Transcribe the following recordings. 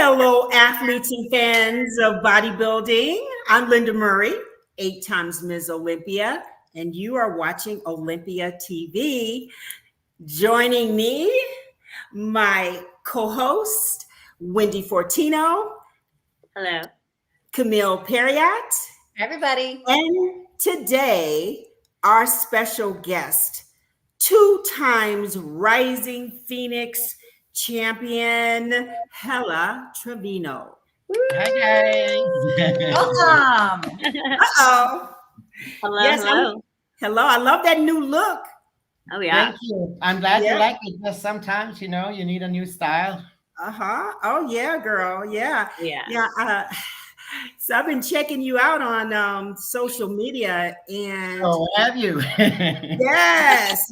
Hello, athletes and fans of bodybuilding. I'm Linda Murray, 8 times Ms. Olympia, and you are watching Olympia TV. Joining me, my co-host, Wendy Fortino. Hello. Camille Perriott. Everybody. And today, our special guest, 2 times Rising Phoenix champion, Helle Trevino. Hi guys. Welcome. Uh-oh. Hello. Yes, hello. Hello. I love that new look. Oh yeah. Thank you. I'm glad you like it. Because sometimes, you need a new style. Oh yeah, girl. Yeah. Yeah. So I've been checking you out on social media, and Oh, have you? yes.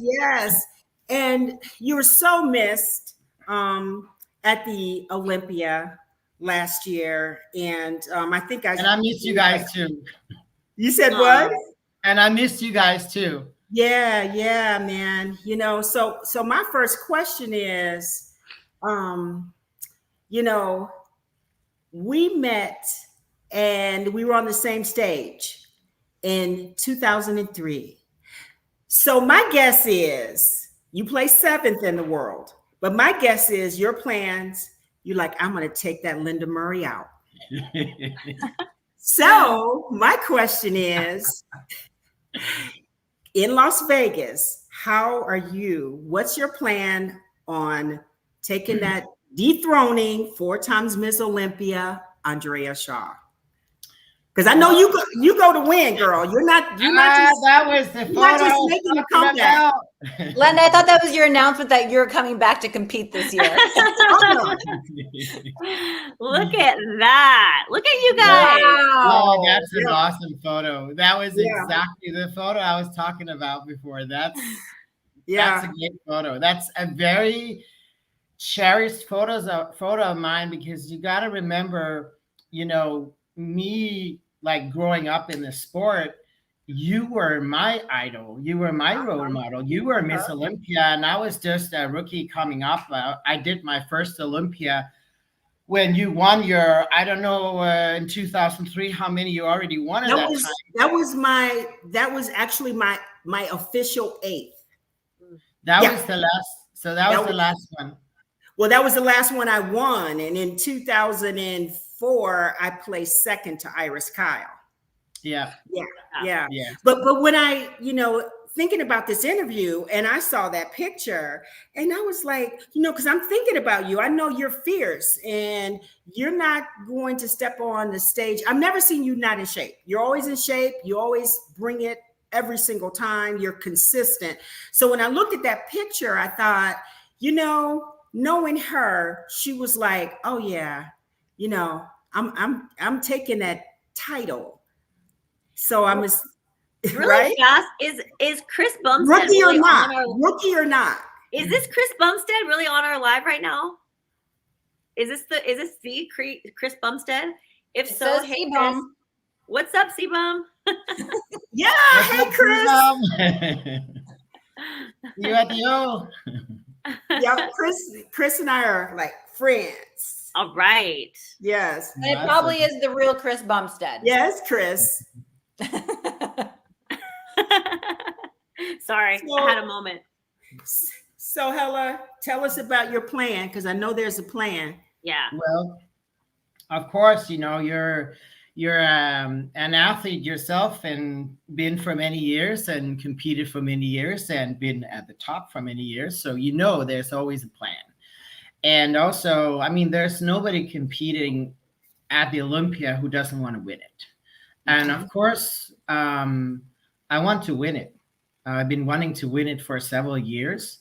And you were so missed at the Olympia last year, and I think And I miss you guys too. You said what? And I missed you guys too. Yeah, man. So my first question is, we met and we were on the same stage in 2003. So my guess is you placed 7th in the world, but my guess is your plans, you're like, I'm going to take that Linda Murray out. So my question is, in Las Vegas, how are you? What's your plan on taking that, dethroning 4 times Miss Olympia, Andrea Shaw? Because I know you go to win, girl. You're not just, that was the photo. Not just making a comeback. Linda, I thought that was your announcement that you're coming back to compete this year. Look at that. Look at you guys. Wow. Oh, that's an awesome photo. That was exactly the photo I was talking about before. That's a great photo. That's a very cherished photo of mine, because you got to remember, me, like growing up in the sport, you were my idol. You were my role model. You were Miss Olympia, and I was just a rookie coming up. I did my first Olympia when you won your, I don't know, in 2003, how many you already won at that time. That was actually my official 8th. That was the last. So that was the last one. Well, that was the last one I won, and in 2004, I placed 2nd to Iris Kyle. Yeah. But when I, thinking about this interview, and I saw that picture, and I was like, because I'm thinking about you. I know you're fierce, and you're not going to step on the stage. I've never seen you not in shape. You're always in shape. You always bring it every single time. You're consistent. So when I looked at that picture, I thought, knowing her, she was like, oh yeah, I'm taking that title. So I'm really right? fast. Is Chris Bumstead rookie really rookie or not? Is this Chris Bumstead really on our live right now? Is this the Chris Bumstead? If it so, says hey Chris, what's up, C-Bum? Yeah, hey Chris. You at the O. Yeah, Chris and I are like friends. All right. Yes. And it probably is the real Chris Bumstead. Yes, Chris. Sorry, I had a moment. So Helle, tell us about your plan, because I know there's a plan. Yeah. Well, of course, you're an athlete yourself, and been for many years, and competed for many years, and been at the top for many years. So there's always a plan. And also, there's nobody competing at the Olympia who doesn't want to win it. And of course, I want to win it. I've been wanting to win it for several years.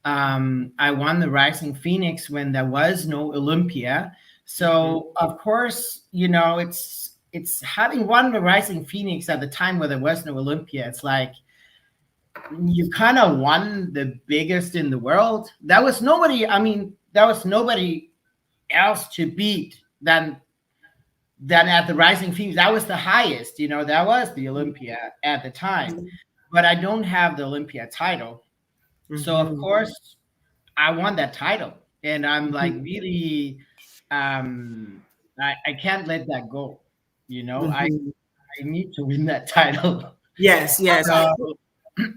I won the Rising Phoenix when there was no Olympia. So of course, it's having won the Rising Phoenix at the time where there was no Olympia. It's like you kind of won the biggest in the world. There was nobody else to beat than at the Rising Phoenix. That was the highest, that was the Olympia at the time. But I don't have the Olympia title. So of course I won that title. And I'm like really I can't let that go. You know, Mhm. I need to win that title. Yes, yes. So,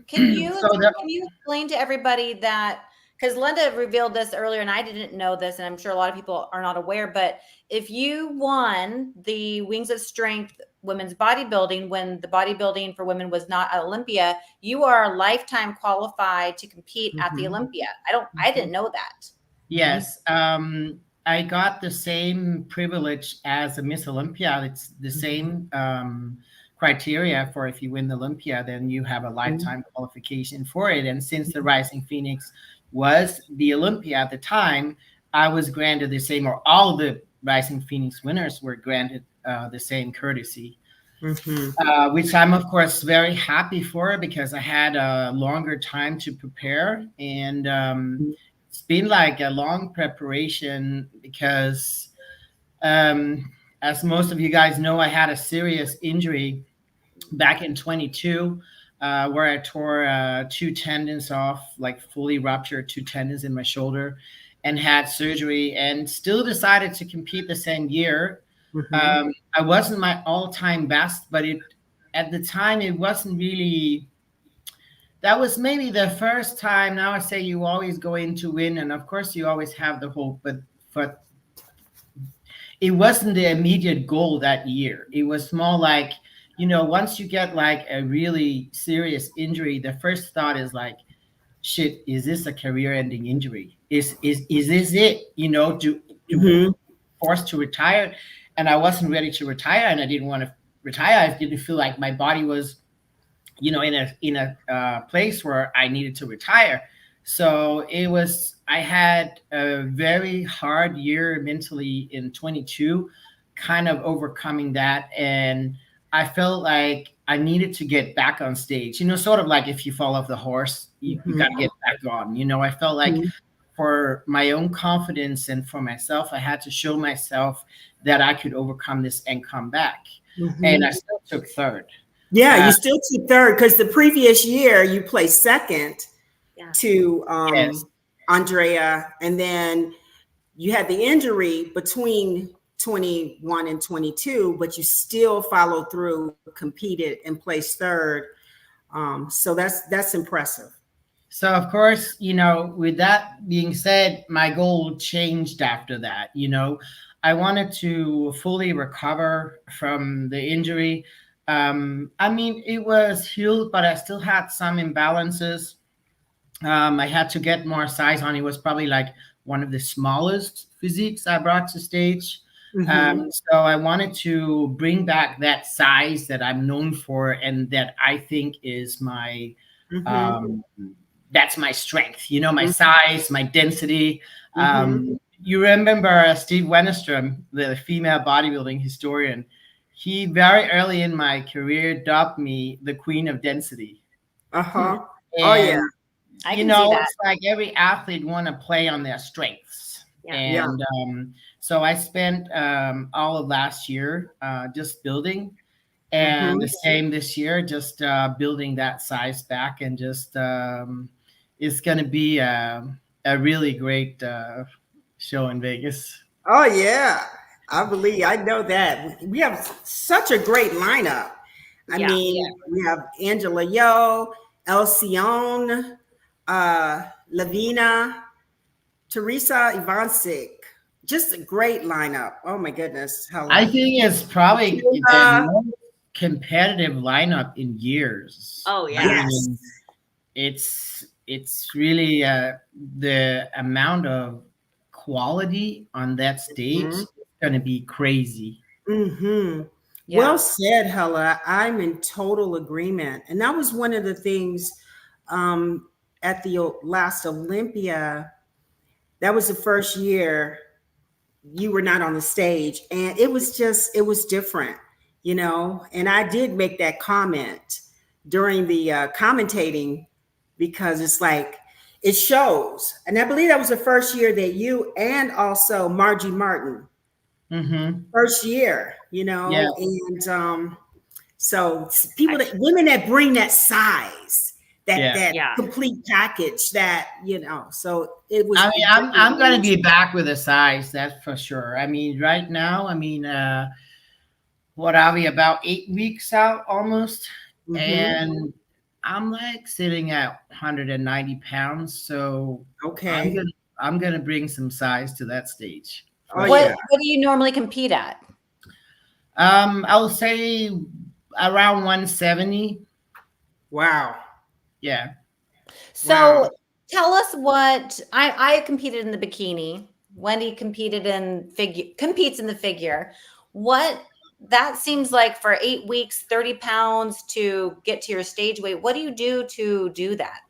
Can you so the, can you explain to everybody that, because Linda revealed this earlier and I didn't know this, and I'm sure a lot of people are not aware, but if you won the Wings of Strength women's bodybuilding when the bodybuilding for women was not at Olympia, you are lifetime qualified to compete at the Olympia. I didn't know that. yes, I got the same privilege as a Miss Olympia. It's the same criteria for if you win the Olympia, then you have a lifetime qualification for it. And since the Rising Phoenix was the Olympia at the time, I was granted the same, or all the Rising Phoenix winners were granted the same courtesy. Which I'm of course very happy for, because I had a longer time to prepare, and it's been like a long preparation because as most of you guys know, I had a serious injury back in 22 where I tore 2 tendons off, like fully ruptured 2 tendons in my shoulder, and had surgery, and still decided to compete the same year. I wasn't my all-time best, but at the time it wasn't really. That was maybe the first time. Now I say you always go in to win, and of course you always have the hope, but it wasn't the immediate goal that year. It was more like, once you get like a really serious injury, the first thought is like, shit, is this a career-ending injury? Is this it? Forced to retire, and I wasn't ready to retire, and I didn't want to retire. I didn't feel like my body was, in a place where I needed to retire. So I had a very hard year mentally in 22, kind of overcoming that, and I felt like I needed to get back on stage. Sort of like if you fall off the horse, you got to get back on. I felt like for my own confidence and for myself, I had to show myself that I could overcome this and come back. And I still took third. Yeah, you still took third, because the previous year you placed second to Yes. Andrea, and then you had the injury between 21 and 22, but you still followed through, competed, and placed third. So that's impressive. So of course, with that being said, my goal changed after that. I wanted to fully recover from the injury. It was healed, but I still had some imbalances. I had to get more size on. It was probably like one of the smallest physiques I brought to stage. So I wanted to bring back that size that I'm known for, and that I think is my that's my strength, my size, my density. You remember Steve Wennerstrom, the female bodybuilding historian? He very early in my career dubbed me the queen of density. Oh yeah. I can see that. It's like every athlete want to play on their strengths. And so I spent all of last year just building, and the same this year, just building that size back, and just it's going to be a really great show in Vegas. Oh yeah, I know that. We have such a great lineup. I mean, we have Angela Yo, Elcione, Lavina, Teresa Ivancic. Just a great lineup. Oh my goodness. I think it's probably the most competitive lineup in years. Oh yeah. It's really the amount of quality on that stage is going to be crazy. Well said, Helle. I'm in total agreement. And that was one of the things at the last Olympia. That was the first year you were not on the stage, and it was different, and I did make that comment during the commentating, because it's like, it shows. And I believe that was the first year that you and also Margie Martin, first year, and so women that bring that size, complete package that, so it was. I mean, I'm going to be back with a size, that's for sure. I mean, right now, what are we, about 8 weeks out almost? Mm-hmm. And I'm like sitting at 190 pounds. So okay, I'm gonna bring some size to that stage. What do you normally compete at? I'll say around 170. Wow. Yeah. So tell us what I competed in the bikini. Wendy competes in the figure. What that seems like for 8 weeks, 30 pounds to get to your stage weight. What do you do to do that?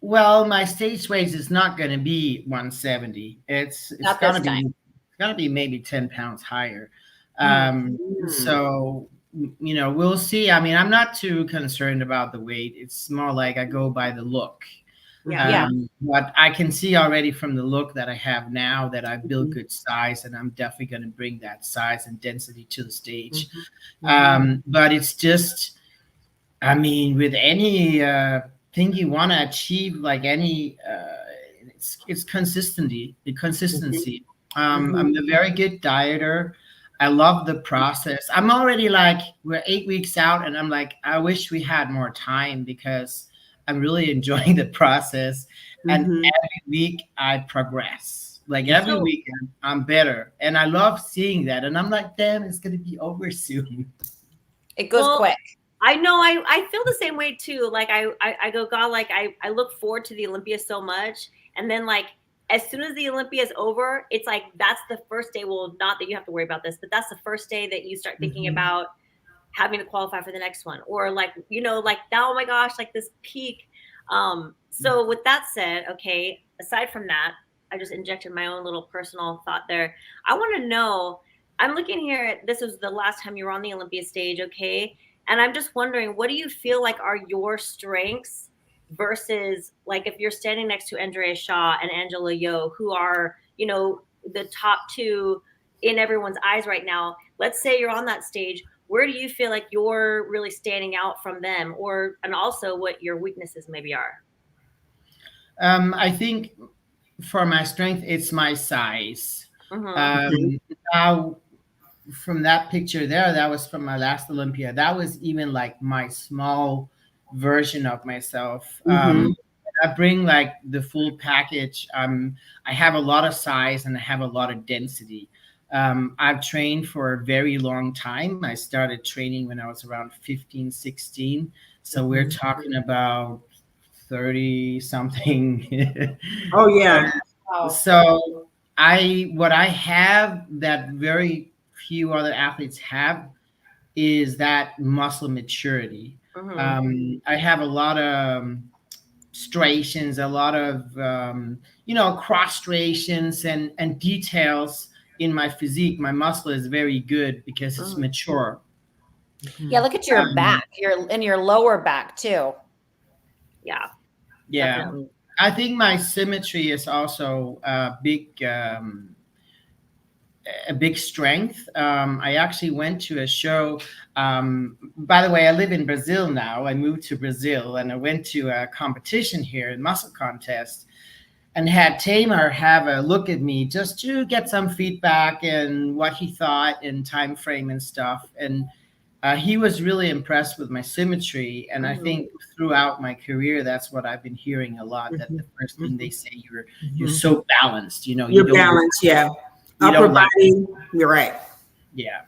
Well, my stage weight is not going to be 170. It's going to be maybe 10 pounds higher. So, we'll see. I mean, I'm not too concerned about the weight. It's more like I go by the look. But I can see already from the look that I have now that I've built good size, and I'm definitely going to bring that size and density to the stage. But it's just, I mean, with any thing you want to achieve, like any, it's consistency. I'm a very good dieter. I love the process. I'm already like, we're 8 weeks out, and I'm like, I wish we had more time because I'm really enjoying the process. And every week I progress. Like every week I'm better. And I love seeing that. And I'm like, damn, it's going to be over soon. It goes quick. I know. I feel the same way too. Like I go, God, like I look forward to the Olympia so much. And then like, as soon as the Olympia is over, it's like, that's the first day. Well, not that you have to worry about this, but that's the first day that you start thinking about having to qualify for the next one, or like, like now, oh my gosh, like this peak. So with that said, okay, aside from that, I just injected my own little personal thought there. I want to know, I'm looking here at, this was the last time you were on the Olympia stage. Okay. And I'm just wondering, what do you feel like are your strengths versus like, if you're standing next to Andrea Shaw and Angela Yo, who are, the top two in everyone's eyes right now, let's say you're on that stage, where do you feel like you're really standing out from them, and also what your weaknesses maybe are? I think for my strength, it's my size. Now, from that picture there, that was from my last Olympia. That was even like my small version of myself. I bring like the full package. I have a lot of size and I have a lot of density. I've trained for a very long time. I started training when I was around 15, 16. So we're talking about 30 something. Oh yeah. So what I have that very few other athletes have is that muscle maturity. I have a lot of striations, a lot of cross striations and details in my physique. My muscle is very good because it's mature. Yeah, look at your back. Your lower back too. Yeah. Definitely. I think my symmetry is also a big strength. I actually went to a show. By the way, I live in Brazil now. I moved to Brazil and I went to a competition here, a muscle contest, and had Tamer have a look at me just to get some feedback and what he thought and time frame and stuff. And he was really impressed with my symmetry. And I think throughout my career, that's what I've been hearing a lot, that the first thing they say, you're so balanced, you're balanced. Upper body, you're right. Yeah.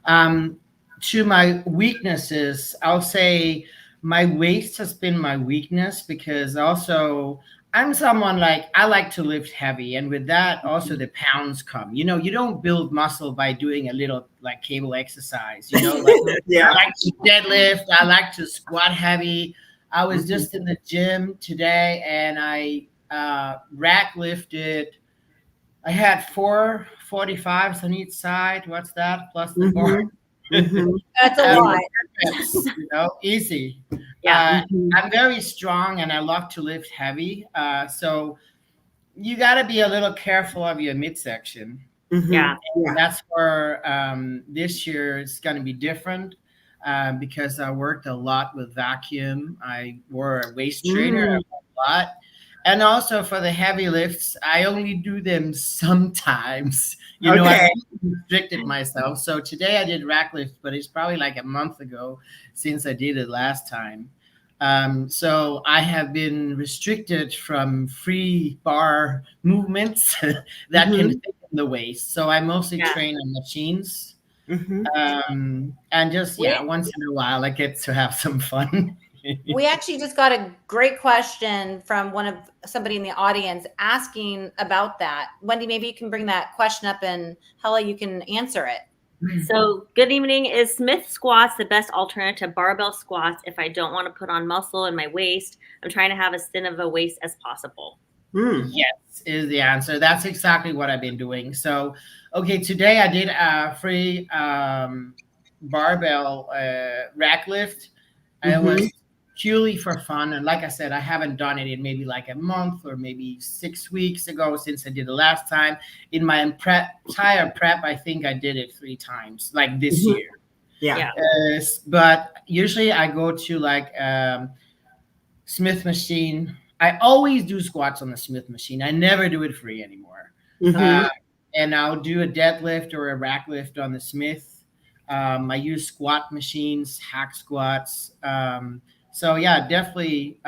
To my weaknesses, I'll say my waist has been my weakness, because also I'm someone like, I like to lift heavy. And with that, also the pounds come. You don't build muscle by doing a little like cable exercise. I like to deadlift. I like to squat heavy. I was just in the gym today and I rack lifted. I had 4 45s on each side. What's that? Plus the bar. That's a lot. Easy. Yeah. I'm very strong and I love to lift heavy. So you got to be a little careful of your midsection. Yeah. And that's where this year is going to be different. because I worked a lot with vacuum. I wore a waist trainer a lot. And also for the heavy lifts, I only do them sometimes. You know, I restricted myself. So today I did rack lift, but it's probably like a month ago since I did it last time. So I have been restricted from free bar movements that can fit in the waist. So I mostly train on machines. And just, once in a while, I get to have some fun. We actually just got a great question from somebody in the audience asking about that. Wendy, maybe you can bring that question up, and Helle, you can answer it. So, good evening. Is Smith squats the best alternative to barbell squats if I don't want to put on muscle in my waist? I'm trying to have as thin of a waist as possible. Yes, is the answer. That's exactly what I've been doing. So, okay, today I did a free barbell rack lift. It was purely for fun. And like I said, I haven't done it in maybe like a month or maybe 6 weeks ago since I did it last time. In my entire prep, I think I did it 3 times, like this year. But usually I go to like Smith machine. I always do squats on the Smith machine. I never do it free anymore. And I'll do a deadlift or a rack lift on the Smith. I use squat machines, hack squats. So yeah, definitely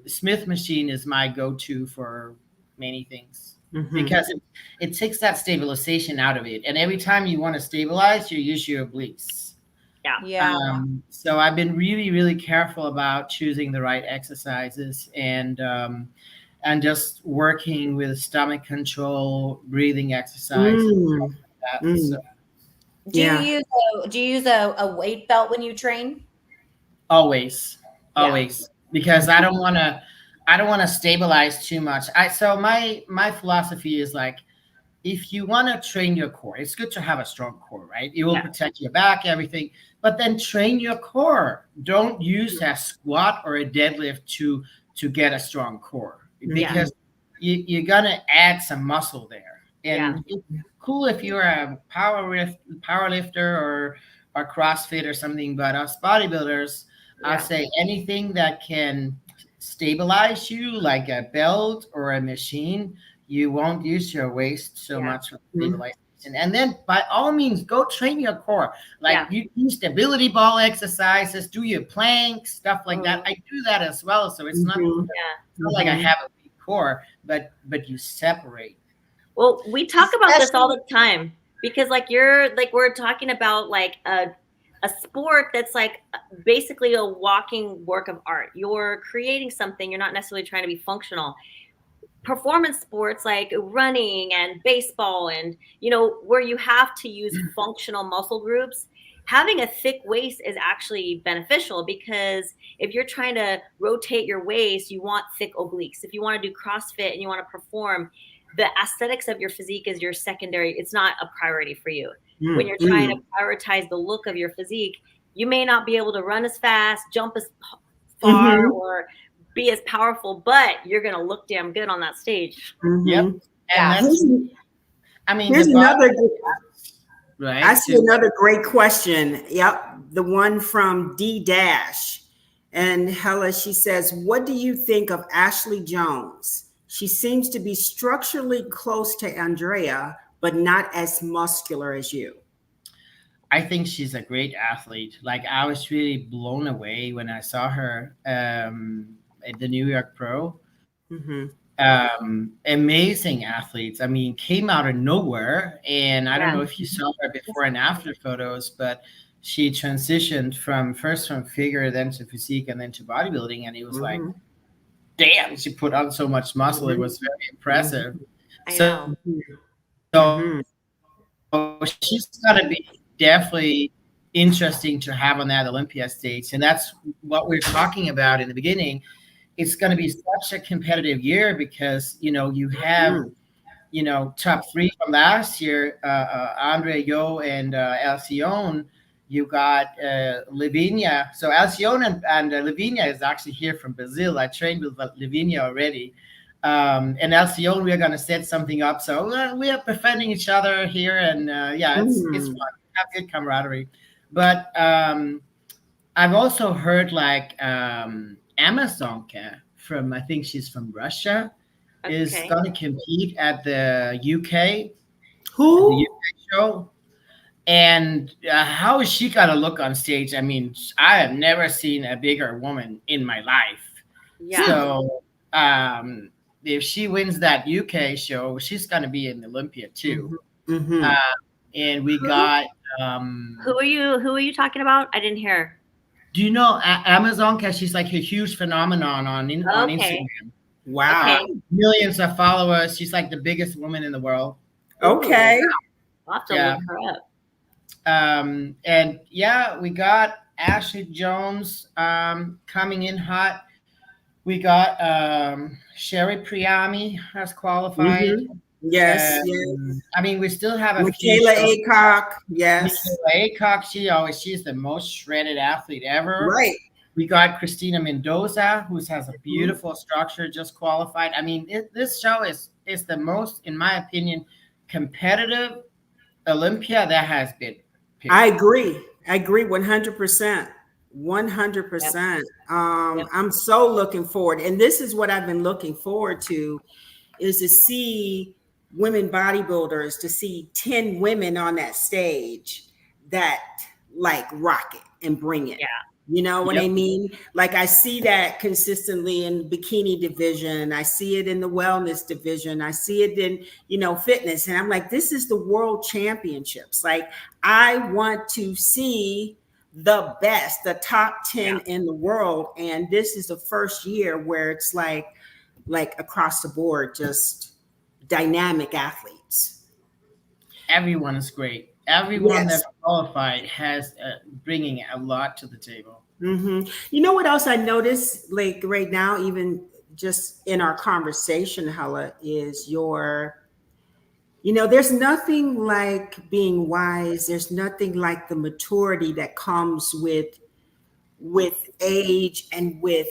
Smith machine is my go-to for many things because it takes that stabilization out of it. And every time you want to stabilize, you use your obliques. So I've been really, really careful about choosing the right exercises and just working with stomach control, breathing exercises. Do you use a weight belt when you train? Always, because I don't want to stabilize too much. So my philosophy is like, if you want to train your core, it's good to have a strong core, right? It will protect your back, everything, but then train your core. Don't use a squat or a deadlift to get a strong core because you're gonna add some muscle there. And it's cool if you're a power lifter or CrossFit or something, but us bodybuilders, I'll say anything that can stabilize you, like a belt or a machine, you won't use your waist so much for stabilization. And then by all means, go train your core. Like you do stability ball exercises, do your planks, stuff like that. I do that as well. So it's not, like I have a weak core, but you separate. Well, we talk about this all the time because we're talking about like a sport that's like basically a walking work of art. You're creating something. You're not necessarily trying to be functional. Performance sports like running and baseball and, where you have to use functional muscle groups, having a thick waist is actually beneficial because if you're trying to rotate your waist, you want thick obliques. If you want to do CrossFit and you want to perform, the aesthetics of your physique is your secondary. It's not a priority for you. When you're trying to prioritize the look of your physique, you may not be able to run as fast, jump as far, or be as powerful, but you're going to look damn good on that stage. And here's another right. I see another great question. The one from D Dash. And Helle, she says, what do you think of Ashley Jones? She seems to be structurally close to Andrea, but not as muscular as you. I think she's a great athlete. Like I was really blown away when I saw her at the New York Pro. Amazing athletes. I mean, came out of nowhere. And I don't know if you saw her before and after photos, but she transitioned from figure, then to physique, and then to bodybuilding. And it was like, damn, she put on so much muscle. It was very impressive. So she's got to be definitely interesting to have on that Olympia stage. And that's what we're talking about in the beginning. It's going to be such a competitive year because, you have, top 3 from last year, Andrea Shaw and Alcyone. You got Lavinia. So Alcyone and Lavinia is actually here from Brazil. I trained with Lavinia already. And Alcyone, we're going to set something up. So we are befriending each other here. And it's fun. We have good camaraderie. But I've also heard like Amazonka from, I think she's from Russia, is Okay. going to compete at the UK, at the Who? UK show. And how is she gonna look on stage? I mean, I have never seen a bigger woman in my life. Yeah. So if she wins that UK show, she's gonna be in Olympia too. Mm-hmm. Uh, and we Who? got Who are you talking about? I didn't hear. do you know Amazon? Cause she's like a huge phenomenon on Okay. Instagram. Wow. Okay. Millions of followers. She's like the biggest woman in the world. Ooh, Okay. I'll have to Yeah. look her up. And yeah, we got Ashley Jones coming in hot. We got Sherry Priami has qualified. Mm-hmm. Yes. Yes. I mean, we still have a few Michaela shows. Aycock. Yes. Michaela Aycock, she's the most shredded athlete ever. Right. We got Christina Mendoza, who has a beautiful structure, just qualified. I mean, this show is the most, in my opinion, competitive Olympia that has been. I agree. 100%. 100%. I'm so looking forward. And this is what I've been looking forward to, is to see women bodybuilders, to see 10 women on that stage that like rock it and bring it. Yeah. You know what I mean? Like I see that consistently in bikini division. I see it in the wellness division. I see it in, fitness. And I'm like, this is the world championships. Like I want to see the best, the top 10 in the world. And this is the first year where it's like across the board, just dynamic athletes. Everyone is great. Everyone that's qualified has bringing a lot to the table. Mm-hmm. You know what else I noticed, like right now, even just in our conversation, Helle, is there's nothing like being wise. There's nothing like the maturity that comes with age and with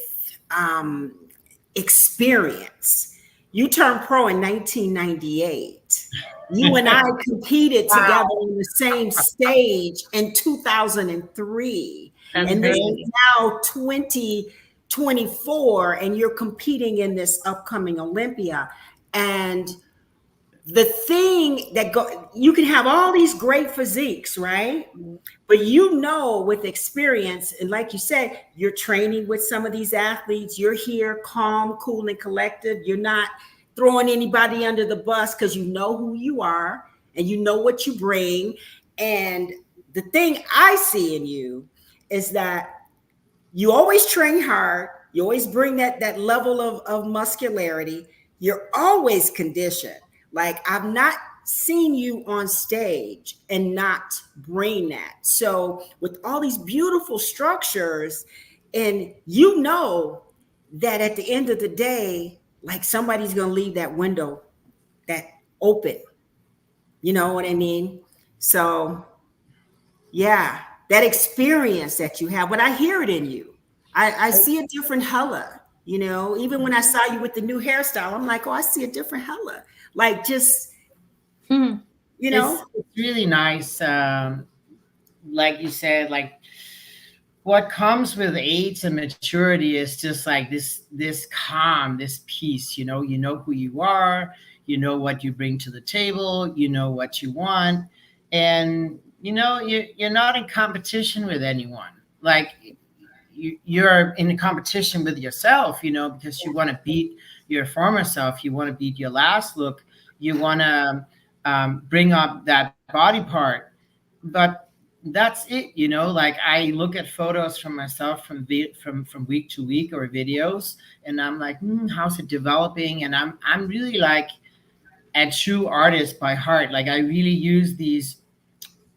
experience. You turned pro in 1998. You and I competed together on the same stage in 2003. And this is now 2024, and you're competing in this upcoming Olympia. And the thing that you can have all these great physiques, right? But with experience, and like you said, you're training with some of these athletes, you're here calm, cool, and collective. You're not throwing anybody under the bus because you know who you are and you know what you bring. And the thing I see in you is that you always train hard. You always bring that level of muscularity. You're always conditioned. Like I've not seen you on stage and not bring that. So with all these beautiful structures, and that at the end of the day, like somebody's going to leave that window that open. You know what I mean? So yeah, that experience that you have, but I hear it in you. I see a different Helle, even when I saw you with the new hairstyle, I'm like, oh, I see a different Helle. Like just, It's really nice. Like you said, like what comes with age and maturity is just like this calm, this peace, you know who you are, what you bring to the table, what you want. And, you're not in competition with anyone. Like you're in a competition with yourself, because you want to beat your former self. You want to beat your last look. You want to bring up that body part. But that's it, like I look at photos from myself from week to week or videos, and I'm like, how's it developing? And I'm really like a true artist by heart. Like I really use these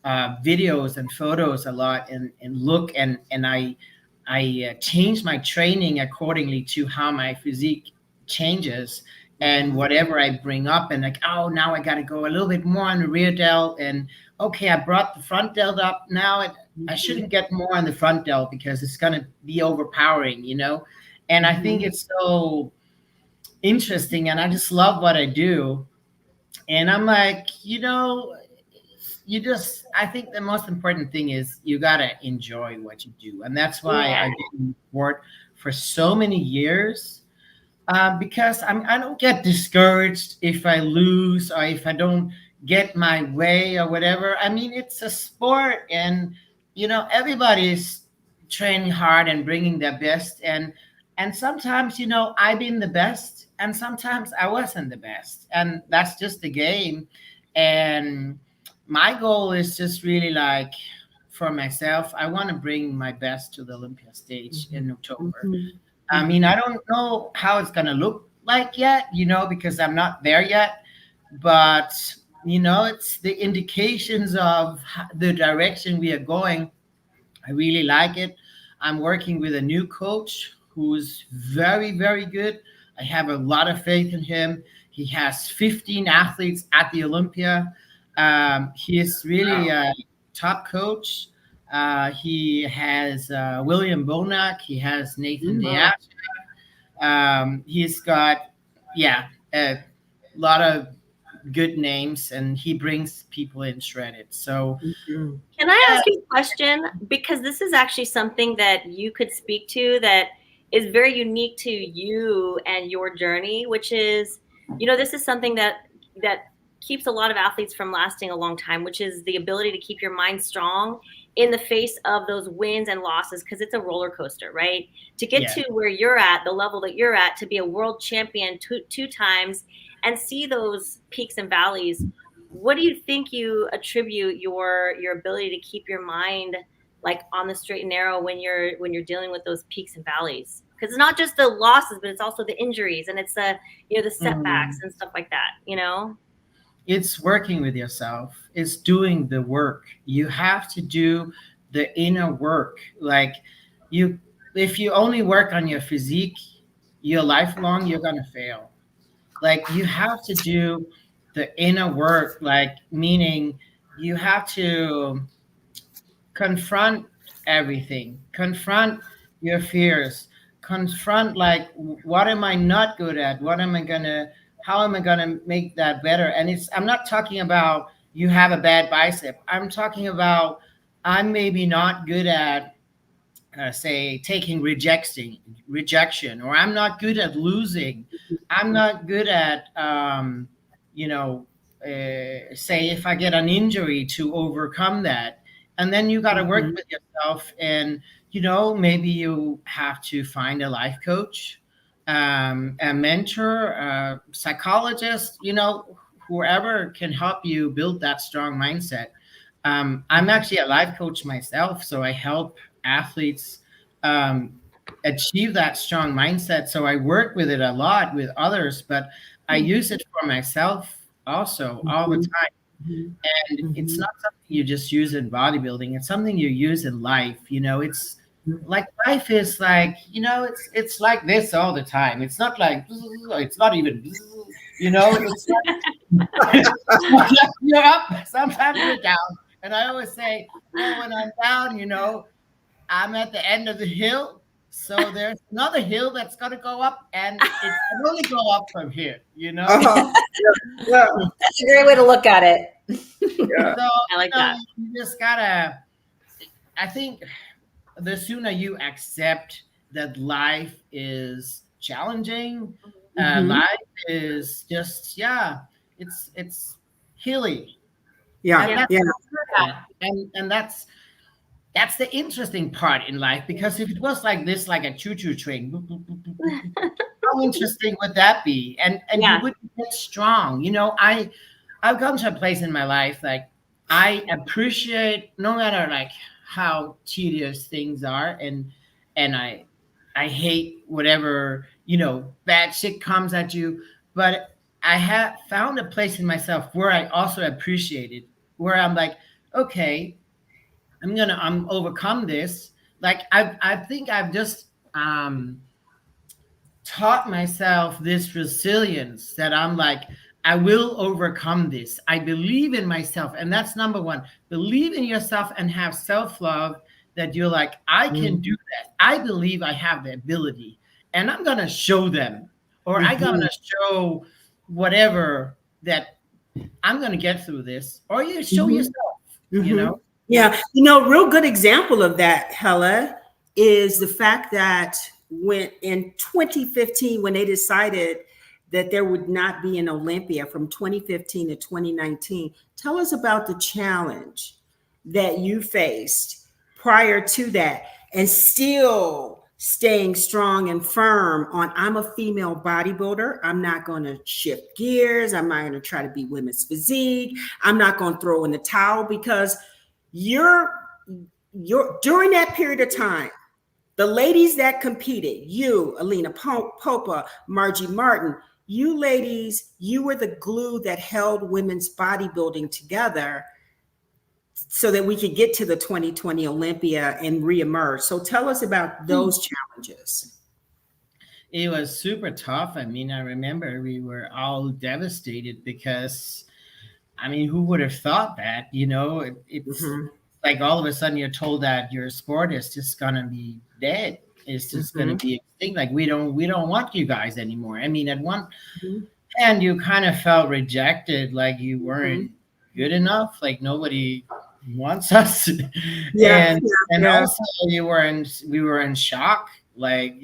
videos and photos a lot and look and I change my training accordingly to how my physique changes. And whatever I bring up and like, oh, now I got to go a little bit more on the rear delt. And okay, I brought the front delt up. Now I shouldn't get more on the front delt because it's going to be overpowering, And I think it's so interesting and I just love what I do. And I'm like, I think the most important thing is you gotta enjoy what you do, and that's why I've been in sport for so many years. Because I don't get discouraged if I lose or if I don't get my way or whatever. I mean, it's a sport, and everybody's training hard and bringing their best, and sometimes I've been the best, and sometimes I wasn't the best, and that's just the game. And my goal is just really like for myself. I want to bring my best to the Olympia stage in October. I mean, I don't know how it's going to look like yet, because I'm not there yet. But, it's the indications of the direction we are going. I really like it. I'm working with a new coach who's very, very good. I have a lot of faith in him. He has 15 athletes at the Olympia. He is really a top coach. He has William Bonac. He has Nathan Diaz. He's got, a lot of good names, and he brings people in shredded. So, can I ask you a question? Because this is actually something that you could speak to that is very unique to you and your journey, which is, this is something that keeps a lot of athletes from lasting a long time, which is the ability to keep your mind strong in the face of those wins and losses, because it's a roller coaster, right? To get to where you're at, the level that you're at, to be a world champion two times and see those peaks and valleys, what do you think you attribute your ability to keep your mind like on the straight and narrow when you're dealing with those peaks and valleys? Because it's not just the losses, but it's also the injuries, and it's the the setbacks and stuff like that, It's working with yourself. It's doing the work. You have to do the inner work. Like if you only work on your physique, your lifelong, you're gonna fail. Like you have to do the inner work. Like meaning you have to confront everything, confront your fears, confront like what am I not good at? How am I gonna make that better? And I'm not talking about you have a bad bicep. I'm talking about I'm maybe not good at say taking rejection, or I'm not good at losing. I'm not good at say if I get an injury to overcome that. And then you got to work with yourself, and maybe you have to find a life coach, a mentor, a psychologist, whoever can help you build that strong mindset. I'm actually a life coach myself, so I help athletes achieve that strong mindset. So I work with it a lot with others, but I use it for myself also all the time. And it's not something you just use in bodybuilding. It's something you use in life. It's like life is like, it's like this all the time. It's not like, it's not even, it's like, you're up, sometimes you're down. And I always say, well, when I'm down, I'm at the end of the hill. So there's another hill that's got to go up, and it can only go up from here, Yeah. That's a great way to look at it. Yeah. So, I like that. You just gotta, I think the sooner you accept that life is challenging, life is just, it's hilly. Yeah. And that's the interesting part in life, because if it was like this, like a choo-choo train, how interesting would that be? And you wouldn't get strong. I've come to a place in my life, like I appreciate no matter like how tedious things are, and I hate whatever, bad shit comes at you. But I have found a place in myself where I also appreciate it, where I'm like, okay, I'm overcome this. Like I think I've just taught myself this resilience that I'm like, I will overcome this. I believe in myself. And that's number one. Believe in yourself and have self-love, that you're like, I can do that. I believe I have the ability, and I'm going to show them, or I'm going to show whatever that I'm going to get through this, or you show yourself. you know? Yeah. Real good example of that, Helle, is the fact that when in 2015, when they decided that there would not be an Olympia from 2015 to 2019, tell us about the challenge that you faced prior to that and still staying strong and firm on I'm a female bodybuilder. I'm not going to shift gears. I'm not going to try to be women's physique. I'm not going to throw in the towel, because you're during that period of time, the ladies that competed, you, Alina Popa, Margie Martin, you ladies, you were the glue that held women's bodybuilding together so that we could get to the 2020 Olympia and reemerge. So tell us about those challenges. It was super tough. I mean, I remember we were all devastated because, I mean, who would have thought that, it's like all of a sudden you're told that your sport is just going to be dead. It's just going to be extinct. Like, we don't want you guys anymore. I mean, at one hand, you kind of felt rejected, like you weren't good enough, like nobody wants us. And also we were in shock, like,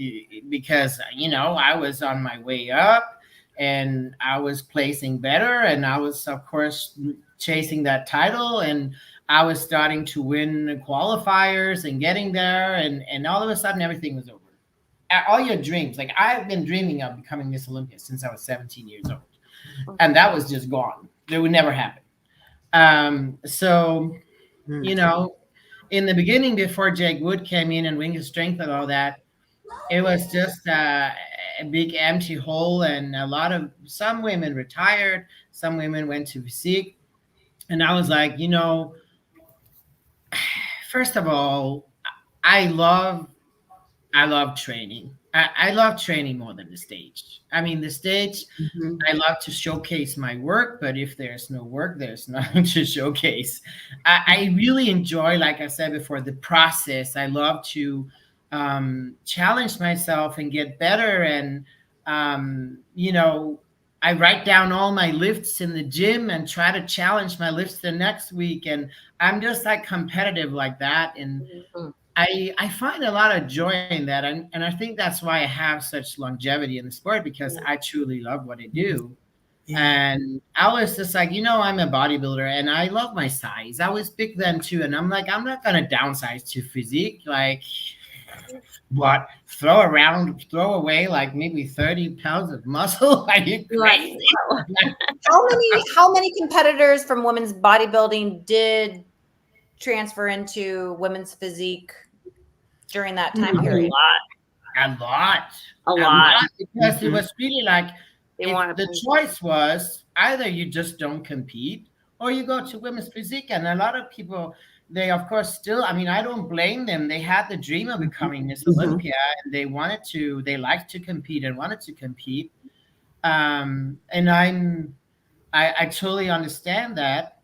because I was on my way up and I was placing better, and I was, of course, chasing that title, and I was starting to win qualifiers and getting there, and all of a sudden everything was over. All your dreams, like I've been dreaming of becoming Miss Olympia since I was 17 years old, and that was just gone. It would never happen. So in the beginning, before Jake Wood came in and Wings of Strength and all that, it was just a big empty hole, and some women retired, some women went to physique, and I was like, first of all, I love training. I love training more than the stage. I mean, the stage, I love to showcase my work, but if there's no work, there's nothing to showcase. I really enjoy, like I said before, the process. I love to challenge myself and get better. And, I write down all my lifts in the gym and try to challenge my lifts the next week. And I'm just like competitive like that. And I find a lot of joy in that. And I think that's why I have such longevity in the sport, because I truly love what I do. And I was just like, I'm a bodybuilder and I love my size. I was big then too. And I'm like, I'm not going to downsize to physique. Like, what? Throw away like maybe 30 pounds of muscle? Are you crazy? How many competitors from women's bodybuilding did transfer into women's physique during that time period? A lot. Because it was really like, the choice was either you just don't compete or you go to women's physique. And a lot of people, they of course still, I mean, I don't blame them. They had the dream of becoming Miss Olympia, and they liked to compete and wanted to compete. And I totally understand that.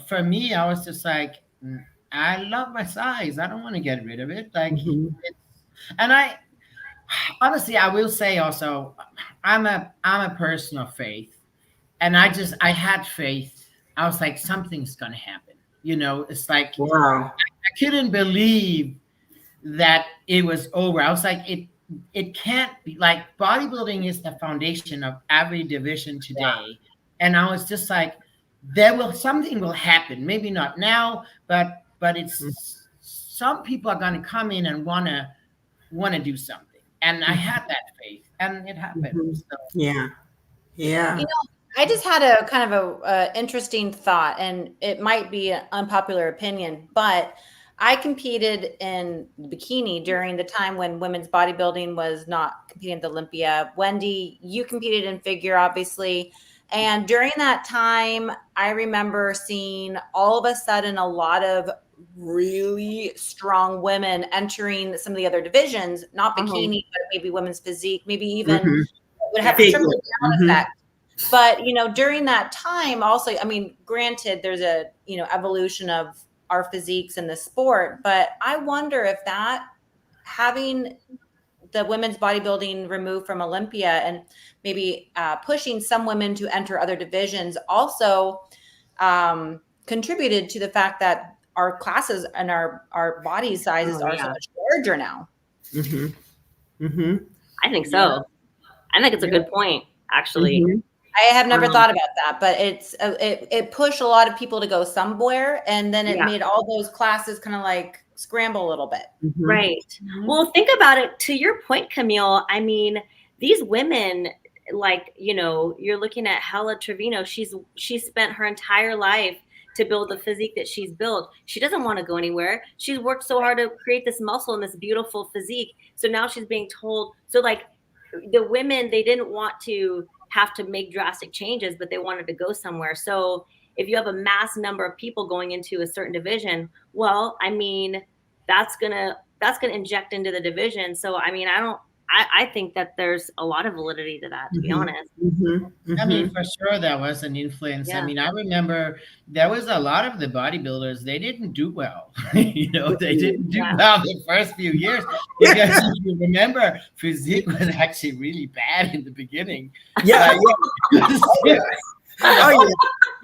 For me, I was just like, I love my size. I don't want to get rid of it. Like, and honestly, I will say also, I'm a person of faith, and I had faith. I was like, something's gonna happen. It's like, I couldn't believe that it was over. I was like, it can't be. Like, bodybuilding is the foundation of every division today, and I was just like, something will happen. Maybe not now, but it's some people are gonna come in and wanna do something. And I had that faith, and it happened. So. Yeah. I just had a kind of a interesting thought, and it might be an unpopular opinion, but I competed in bikini during the time when women's bodybuilding was not competing at the Olympia. Wendy, you competed in figure, obviously. And during that time, I remember seeing all of a sudden a lot of really strong women entering some of the other divisions, not bikini, but maybe women's physique, maybe even would have a trickle down effect. But, during that time also, I mean, granted, there's a, evolution of our physiques in the sport, but I wonder if that, having the women's bodybuilding removed from Olympia and maybe pushing some women to enter other divisions also contributed to the fact that our classes and our body sizes are so much larger now. I think so. I think it's a good point, actually. I have never thought about that, but it pushed a lot of people to go somewhere, and then it made all those classes kind of like scramble a little bit. Right. Well, think about it. To your point, Camille, I mean, these women, like, you know, you're looking at Helle Trevino. She spent her entire life to build the physique that she's built. She doesn't want to go anywhere. She's worked so hard to create this muscle and this beautiful physique. So now she's being told, so like the women, they didn't want to have to make drastic changes, but they wanted to go somewhere. So if you have a mass number of people going into a certain division, well, I mean, that's gonna inject into the division. So I mean, I think that there's a lot of validity to that, to be honest. I mean, for sure that was an influence. I mean, I remember there was a lot of the bodybuilders, they didn't do well. You know, they didn't do well the first few years. Because if you remember, physique was actually really bad in the beginning. It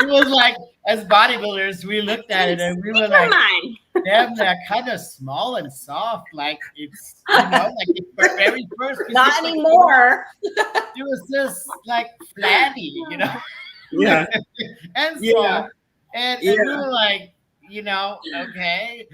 was like, as bodybuilders, we looked at it and we were like, they're kind of small and soft, like it's, you know, like the very first. Not anymore. It was just like flabby, you know. And we were like, you know, okay.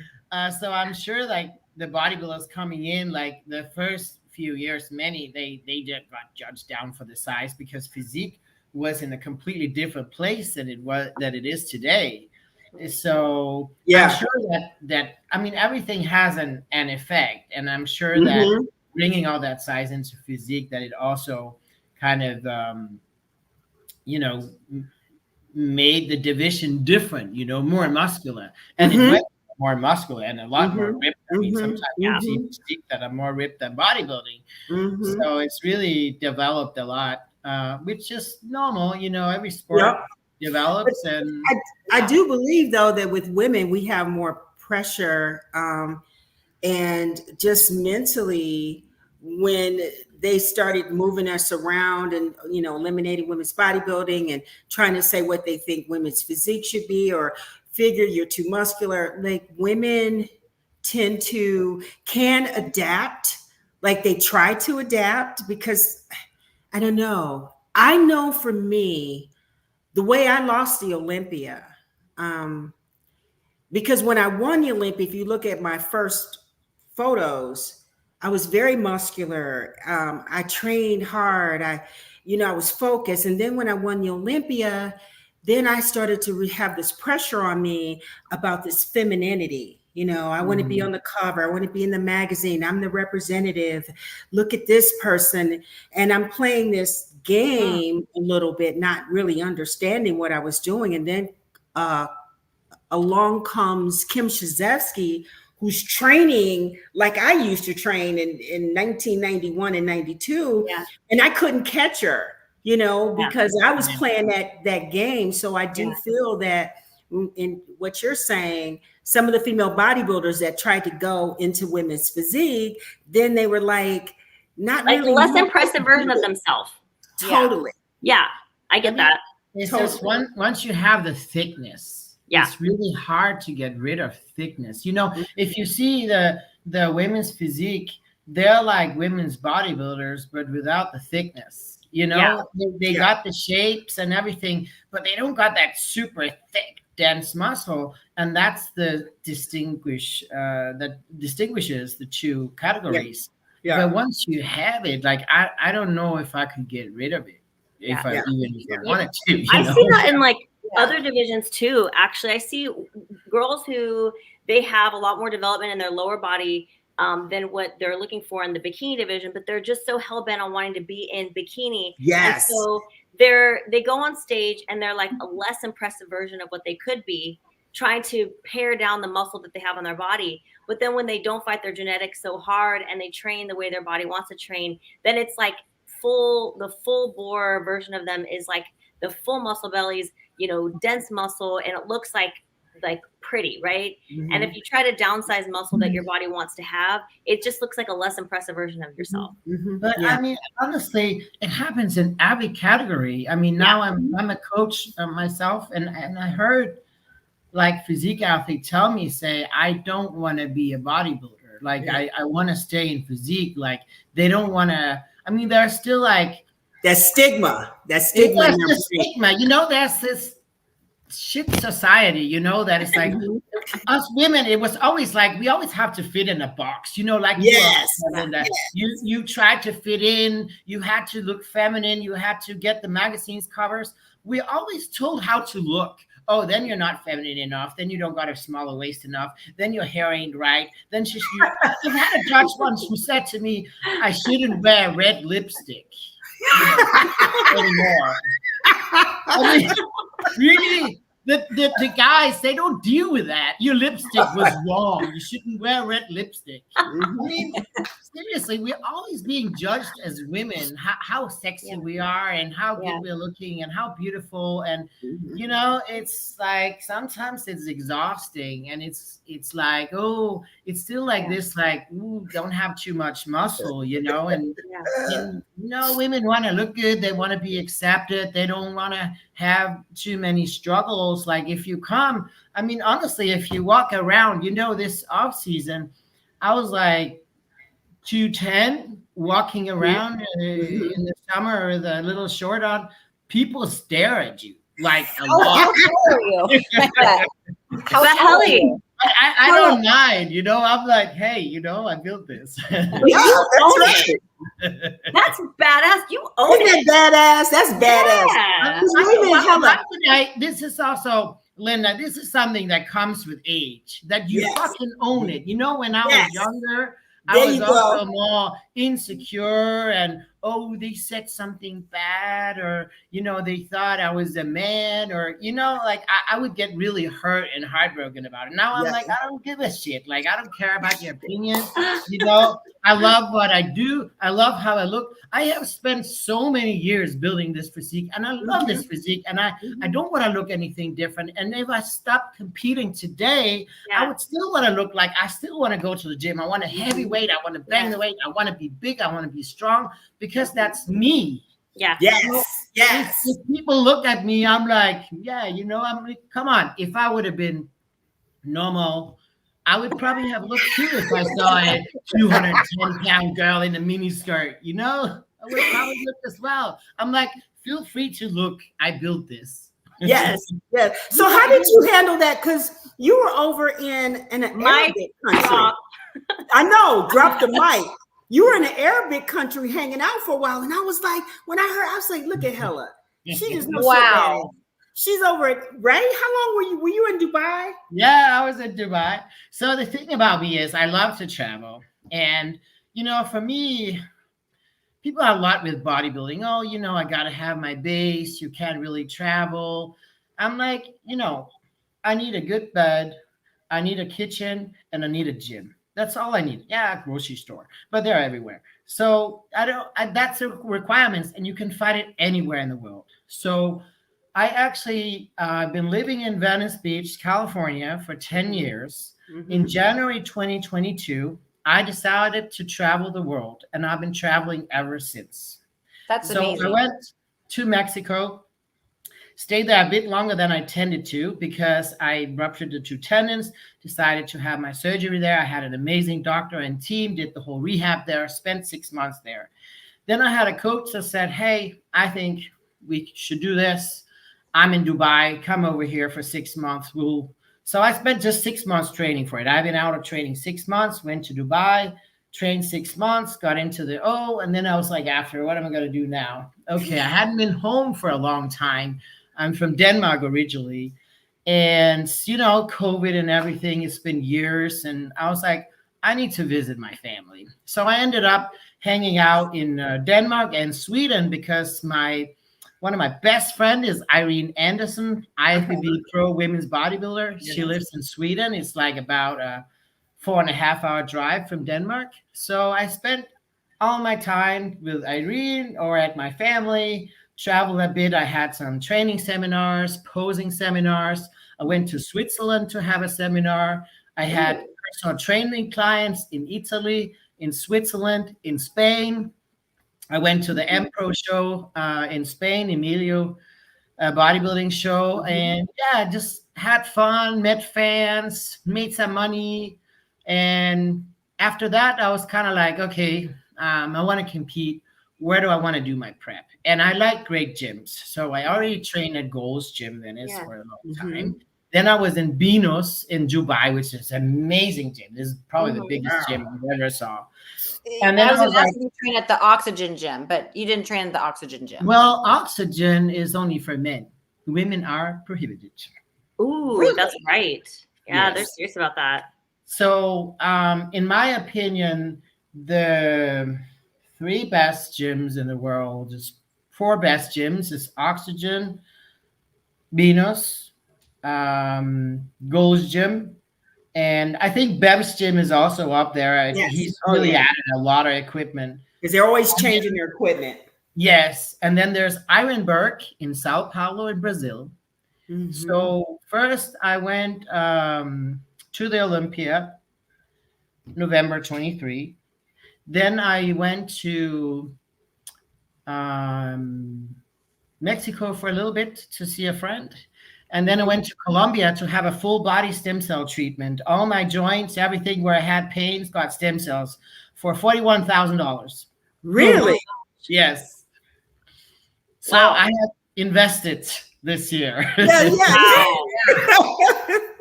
So I'm sure like the bodybuilders coming in, like the first few years, many they just got judged down for the size because physique was in a completely different place than it is today. So I'm sure that I mean, everything has an effect, and I'm sure that bringing all that size into physique, that it also kind of you know, made the division different, you know, more muscular, and it went more muscular and a lot more ripped. I mean, sometimes you see physique that are more ripped than bodybuilding. So it's really developed a lot. Which is normal, you know, every sport develops. And I do believe though that with women we have more pressure and just mentally when they started moving us around and, you know, eliminating women's bodybuilding and trying to say what they think women's physique should be, or figure you're too muscular, like women can adapt, like they try to adapt, because I don't know. I know for me, the way I lost the Olympia, because when I won the Olympia, if you look at my first photos, I was very muscular. I trained hard. I was focused. And then when I won the Olympia, then I started to have this pressure on me about this femininity. You know, I want to be on the cover. I want to be in the magazine. I'm the representative. Look at this person. And I'm playing this game a little bit, not really understanding what I was doing. And then along comes Kim Shizevsky, who's training like I used to train in 1991 and 92. And I couldn't catch her, you know, because I was playing that game. So I do feel that in what you're saying, some of the female bodybuilders that tried to go into women's physique, then they were like not like really less impressive version of themselves. Totally. Yeah, I get that. It's just once you have the thickness, it's really hard to get rid of thickness. You know, if you see the women's physique, they're like women's bodybuilders, but without the thickness. You know, they got the shapes and everything, but they don't got that super thick, dense muscle, and that's that distinguishes the two categories. But once you have it, like I don't know if I could get rid of it if I wanted to. I see that in like other divisions too. Actually, I see girls who they have a lot more development in their lower body than what they're looking for in the bikini division, but they're just so hell bent on wanting to be in bikini. And so they go on stage and they're like a less impressive version of what they could be, trying to pare down the muscle that they have on their body. But then when they don't fight their genetics so hard and they train the way their body wants to train, then it's like the full bore version of them is like the full muscle bellies, you know, dense muscle, and it looks like pretty, right? And if you try to downsize muscle that your body wants to have, it just looks like a less impressive version of yourself. But I mean, honestly, it happens in every category. I mean, now I'm a coach myself, and I heard like physique athletes tell me, say, I don't want to be a bodybuilder. Like I want to stay in physique. Like they don't want to, I mean, there's still like that stigma. There's this stigma, there's this shit society, that it's like us women, it was always like we always have to fit in a box, like you tried to fit in, you had to look feminine, you had to get the magazine's covers. We're always told how to look. Oh, then you're not feminine enough. Then you don't got a smaller waist enough. Then your hair ain't right. Then I've had a judge once who said to me, I shouldn't wear red lipstick anymore. I mean, really, the guys, they don't deal with that. Your lipstick was wrong. You shouldn't wear red lipstick. I mean, seriously, we're always being judged as women, how sexy we are and how good we're looking and how beautiful. And, it's like sometimes it's exhausting and it's like, oh, it's still like this, like, ooh, don't have too much muscle, and women want to look good. They want to be accepted. They don't want to have too many struggles. Like if you come, I mean, honestly, if you walk around, this off season, I was like 210 walking around in the summer with a little short on. People stare at you like a lot. How tall are you? How tall are you? I don't mind, I'm like, hey, I built this. That's right. That's badass. You own it. Badass. That's badass. Yeah. This is also, Linda, this is something that comes with age, that you fucking own it. When I was younger, I was also more insecure and, oh, they said something bad, or, they thought I was a man, or, like I would get really hurt and heartbroken about it. Now I'm like, I don't give a shit. Like, I don't care about your opinion. I love what I do. I love how I look. I have spent so many years building this physique, and I love this physique, and I don't want to look anything different. And if I stopped competing today, I would still want to look like, I still want to go to the gym. I want a heavy weight. I want to bang the weight. I want to be big. I want to be strong, because that's me. Yeah. Yes. If people look at me, I'm like, I'm like, come on. If I would have been normal, I would probably have looked too if I saw a 210-pound girl in a mini skirt, I would probably look as well. I'm like, feel free to look. I built this. Yes. So how did you handle that? Because you were over in an Arabic country. I know, drop the mic. You were in an Arabic country hanging out for a while. And I was like, when I heard, I was like, look at Helle. She just knows so bad. She's over it, right? How long were you in Dubai? Yeah, I was in Dubai. So the thing about me is I love to travel. And, for me, people have a lot with bodybuilding. Oh, I got to have my base. You can't really travel. I'm like, I need a good bed. I need a kitchen and I need a gym. That's all I need. Yeah, grocery store, but they're everywhere. So that's the requirements, and you can find it anywhere in the world. So I actually been living in Venice Beach, California for 10 years. In January 2022, I decided to travel the world, and I've been traveling ever since. That's amazing. So I went to Mexico, stayed there a bit longer than I intended to because I ruptured the 2 tendons, decided to have my surgery there. I had an amazing doctor and team, did the whole rehab there, spent 6 months there. Then I had a coach that said, hey, I think we should do this. I'm in Dubai. Come over here for 6 months. So I spent just 6 months training for it. I've been out of training 6 months, went to Dubai, trained 6 months, got into the and then I was like, after, what am I going to do now? Okay, I hadn't been home for a long time. I'm from Denmark originally. And, COVID and everything, it's been years. And I was like, I need to visit my family. So I ended up hanging out in Denmark and Sweden because one of my best friends is Irene Anderson, IFBB pro women's bodybuilder. Yes. She lives in Sweden. It's like about a 4.5-hour drive from Denmark. So I spent all my time with Irene or at my family, traveled a bit. I had some training seminars, posing seminars. I went to Switzerland to have a seminar. I had personal training clients in Italy, in Switzerland, in Spain. I went to the M Pro show in Spain, Emilio. bodybuilding show, and yeah, just had fun, met fans, made some money, and after that, I was kind of like, okay, I want to compete. Where do I want to do my prep? And I like great gyms, so I already trained at Gold's Gym Venice for a long time. Then I was in Venus in Dubai, which is an amazing gym. This is probably the biggest gym I ever saw. And then I was like, you train at the Oxygen Gym, but you didn't train at the Oxygen Gym. Well, Oxygen is only for men. Women are prohibited. Ooh, really? That's right. Yeah, they're serious about that. So, in my opinion, the 3 best gyms in the world is 4 best gyms is Oxygen, Venus, Gold's Gym, and I think Bev's gym is also up there. He's really added a lot of equipment. Because they're always changing their equipment. Yes. And then there's Ironberg in Sao Paulo in Brazil. So first I went to the Olympia, November 23. Then I went to Mexico for a little bit to see a friend. And then I went to Colombia to have a full body stem cell treatment. All my joints, everything where I had pains, got stem cells for $41,000. Really? Yes. So I have invested this year.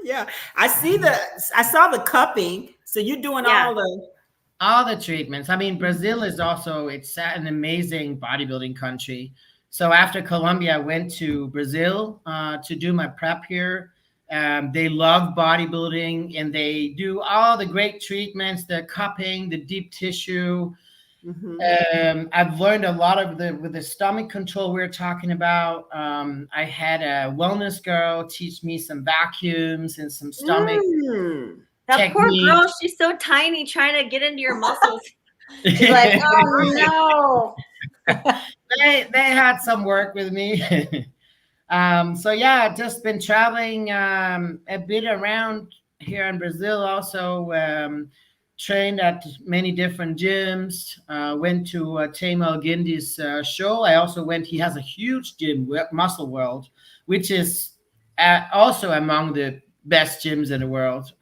Yeah. I saw the cupping. So you're doing all the treatments. I mean, Brazil is also, it's an amazing bodybuilding country. So after Colombia, I went to Brazil to do my prep here. They love bodybuilding, and they do all the great treatments, the cupping, the deep tissue. I've learned a lot with the stomach control we were talking about. I had a wellness girl teach me some vacuums and some stomach That techniques. poor girl, she's so tiny trying to get into your muscles. She's like, oh no. They had some work with me. So yeah, just been traveling a bit around here in Brazil. Also trained at many different gyms. Went to Tamal Gindy's show. I also went. He has a huge gym, Muscle World, which is also among the best gyms in the world.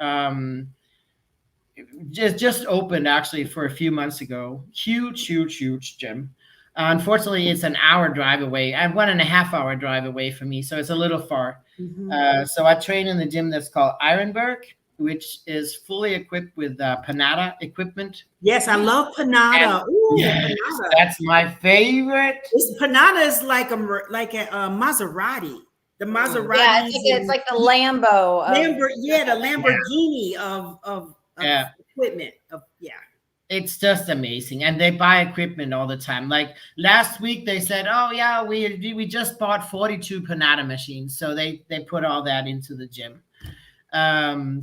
Just opened actually for a few months ago. Huge gym. Unfortunately, it's an hour drive away. I'm 1.5 hour drive away from me, so it's a little far. So I train in the gym that's called Ironberg, which is fully equipped with Panada equipment. Yes, I love Panada. Ooh, yes, Panada. That's my favorite. Panada is like a Maserati. The Maserati. Yeah, it's like the Lambo. The Lamborghini of equipment. It's just amazing, and they buy equipment all the time. Like last week, they said, "Oh yeah, we just bought 42 Panada machines," so they put all that into the gym.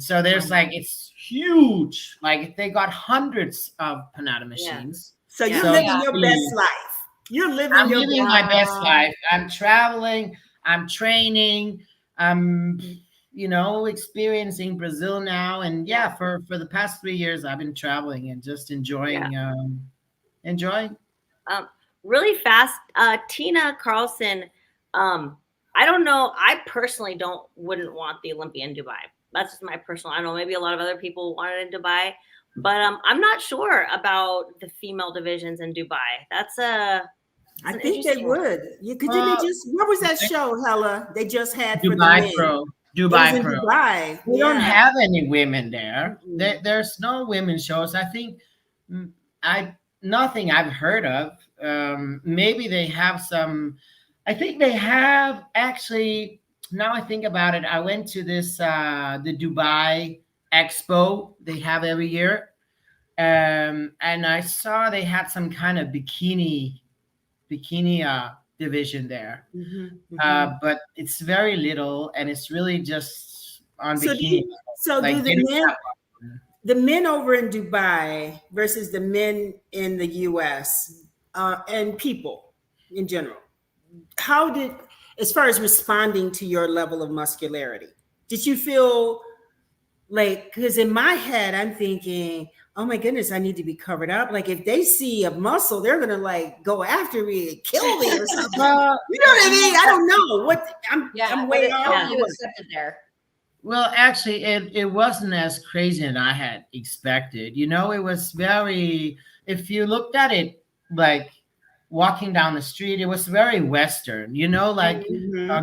So there's it's huge. Like they got hundreds of Panada machines. So you're living your best life. I'm living my best life. I'm traveling. I'm training. I'm experiencing Brazil now, and for the past 3 years I've been traveling and just enjoying. Really fast, Tina Carlson. I don't know. I personally wouldn't want the Olympia in Dubai. That's just my personal. I don't know. Maybe a lot of other people want it in Dubai, but I'm not sure about the female divisions in Dubai. I think they would. What was that show, Helle? They just had Dubai Pro. Dubai Pro. Dubai. We don't have any women there. There's no women shows. I think nothing I've heard of. Maybe they have some. I think they have actually. Now I think about it, I went to this the Dubai Expo they have every year, and I saw they had some kind of bikini division there, but it's very little, and it's really just on bikini. The men over in Dubai versus the men in the US and people in general, as far as responding to your level of muscularity, did you feel Like, because in my head, I'm thinking, oh my goodness, I need to be covered up. Like, if they see a muscle, they're gonna like go after me and kill me or something. Well, you know what I mean? I don't know what I'm way off. How you accepted there? Well, actually, it wasn't as crazy as I had expected. You know, it was very, if you looked at it like walking down the street, it was very Western, you know, like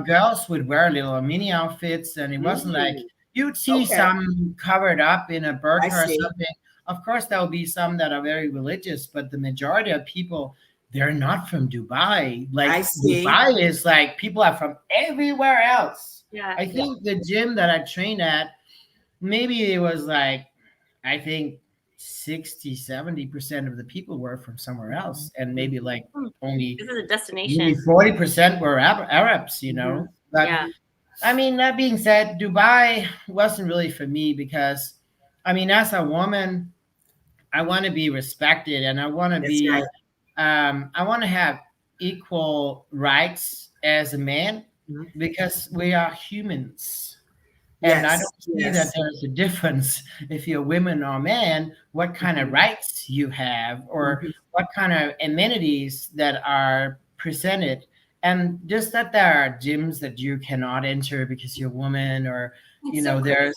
girls would wear little mini outfits, and it wasn't like you'd see some covered up in a burqa or something. Of course, there will be some that are very religious, but the majority of people, they're not from Dubai. Like, Dubai is like people are from everywhere else. Yeah. I think the gym that I trained at, maybe it was like, I think 60-70% of the people were from somewhere else, and maybe like only this is a destination. Maybe 40% were Arabs, you know. But I mean, that being said, Dubai wasn't really for me because, I mean, as a woman, I want to be respected, and I want to be, I want to have equal rights as a man because we are humans. And I don't see that there's a difference if you're women or man, what kind of rights you have or what kind of amenities that are presented. And just that there are gyms that you cannot enter because you're a woman, or, you know, there's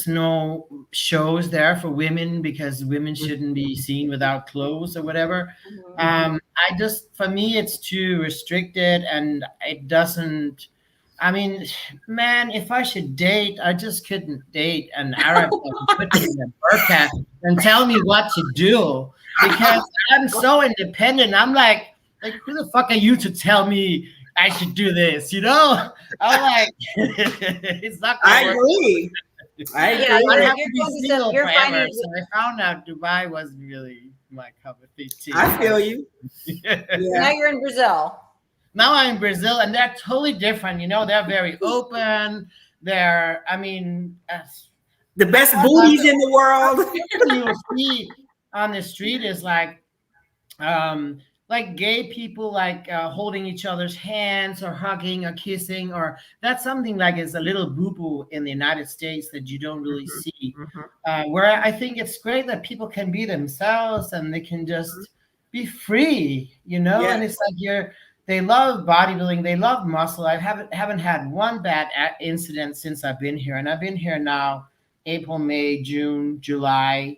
no shows there for women because women shouldn't be seen without clothes or whatever. For me, it's too restricted, and it doesn't. I mean, man, if I should date, I just couldn't date an Arab that would put me in a burqa and tell me what to do because I'm so independent. I'm like, who the fuck are you to tell me I should do this? You know, I'm like, it's not gonna work. Agree. I agree. I have to be single forever. So I found out Dubai wasn't really my cup of tea. I feel you. Now you're in Brazil. Now I'm in Brazil, and they're totally different. You know, they're very open. They're, I mean, the best booties in the world. You see on the street is like gay people holding each other's hands or hugging or kissing, or that's something like is a little boo-boo in the United States that you don't really see. Where I think it's great that people can be themselves and they can just be free, you know, and it's like they love bodybuilding. They love muscle. I haven't had one bad incident since I've been here. And I've been here now, April, May, June, July.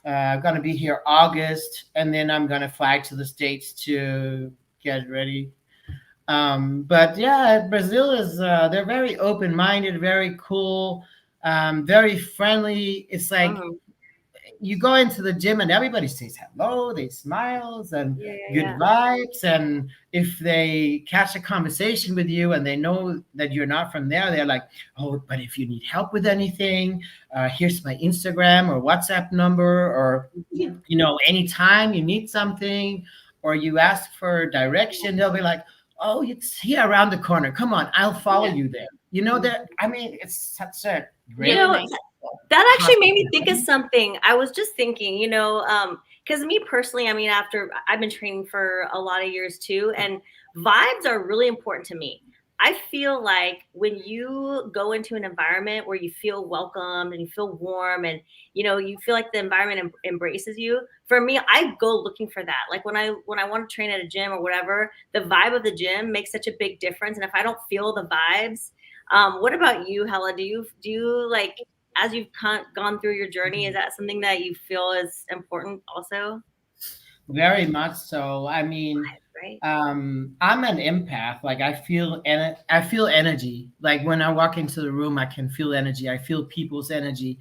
I'm going to be here August. And then I'm going to fly to the States to get ready. But yeah, Brazil is, they're very open-minded, very cool, very friendly. It's like, you go into the gym and everybody says hello, they smiles and good vibes. And if they catch a conversation with you and they know that you're not from there, they're like, oh, but if you need help with anything, here's my Instagram or WhatsApp number, or, you know, anytime you need something or you ask for direction, they'll be like, oh, it's here around the corner. Come on, I'll follow you there. You know, that, I mean, it's such a great thing. That actually made me think of something. I was just thinking, you know, because me personally, I mean, after I've been training for a lot of years too, and vibes are really important to me. I feel like when you go into an environment where you feel welcomed and you feel warm and, you know, you feel like the environment embraces you, for me, I go looking for that. Like when I want to train at a gym or whatever, the vibe of the gym makes such a big difference. And if I don't feel the vibes, what about you, Helle? Do you like, as you've gone through your journey, is that something that you feel is important also? Very much so. I mean, I'm an empath. Like I feel energy. Like when I walk into the room, I can feel energy. I feel people's energy.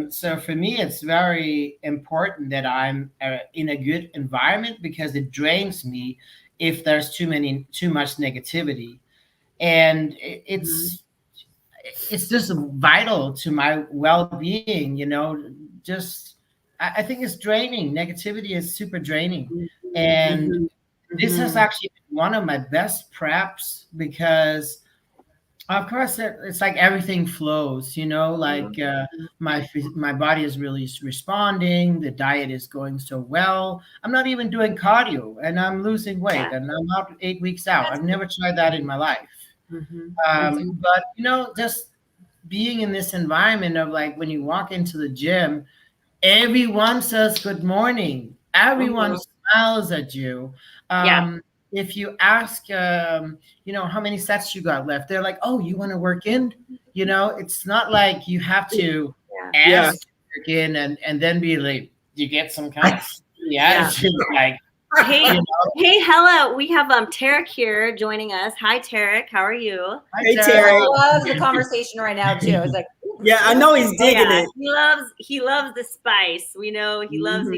So for me, it's very important that I'm in a good environment because it drains me if there's too much negativity. And it's just vital to my well-being, you know. Just I think it's draining. Negativity is super draining. And this has actually been one of my best preps because of course it's like everything flows, you know, like my body is really responding, the diet is going so well. I'm not even doing cardio and I'm losing weight and I'm out 8 weeks out. I've never tried that in my life. But you know, just being in this environment of like when you walk into the gym, everyone says good morning. Everyone smiles at you. If you ask, how many sets you got left, they're like, oh, you want to work in? It's not like you have to ask to work in and then be like, you get some kind of attitude, like, Hey, hey, Helle, we have Tarek here joining us. Hi, Tarek. How are you? Hey, Tarek. I love the conversation right now too. It's like, yeah, I know he's digging it. He loves the spice. We know he loves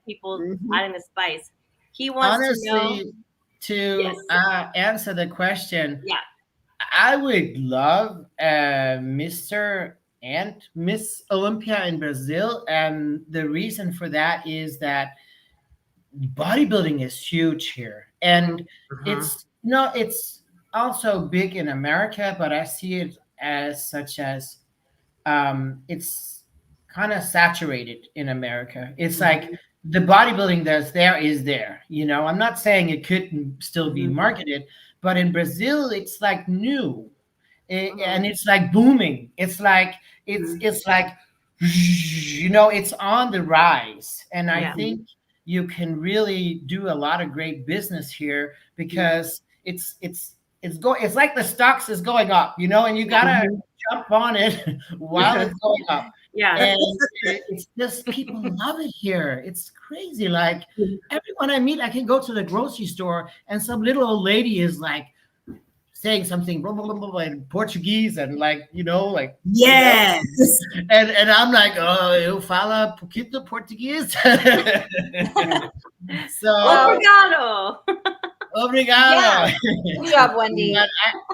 people adding the spice. He wants to answer the question. Yeah, I would love Mr. and Miss Olympia in Brazil, and the reason for that is that bodybuilding is huge here, and it's also big in America, but I see it as such as it's kind of saturated in America. It's like the bodybuilding that's there is there. I'm not saying it couldn't still be marketed, but in Brazil it's like new, and it's like booming. It's like it's like it's on the rise, and I think you can really do a lot of great business here because it's like the stocks is going up, and you gotta jump on it while it's going up. Yeah. And it's just people love it here. It's crazy. Like everyone I meet, I can go to the grocery store and some little old lady is like saying something blah, blah, blah, blah, in Portuguese and like, yes. And I'm like, oh, eu falo pouquinho português. So Obrigado. Yeah. Good job, Wendy. But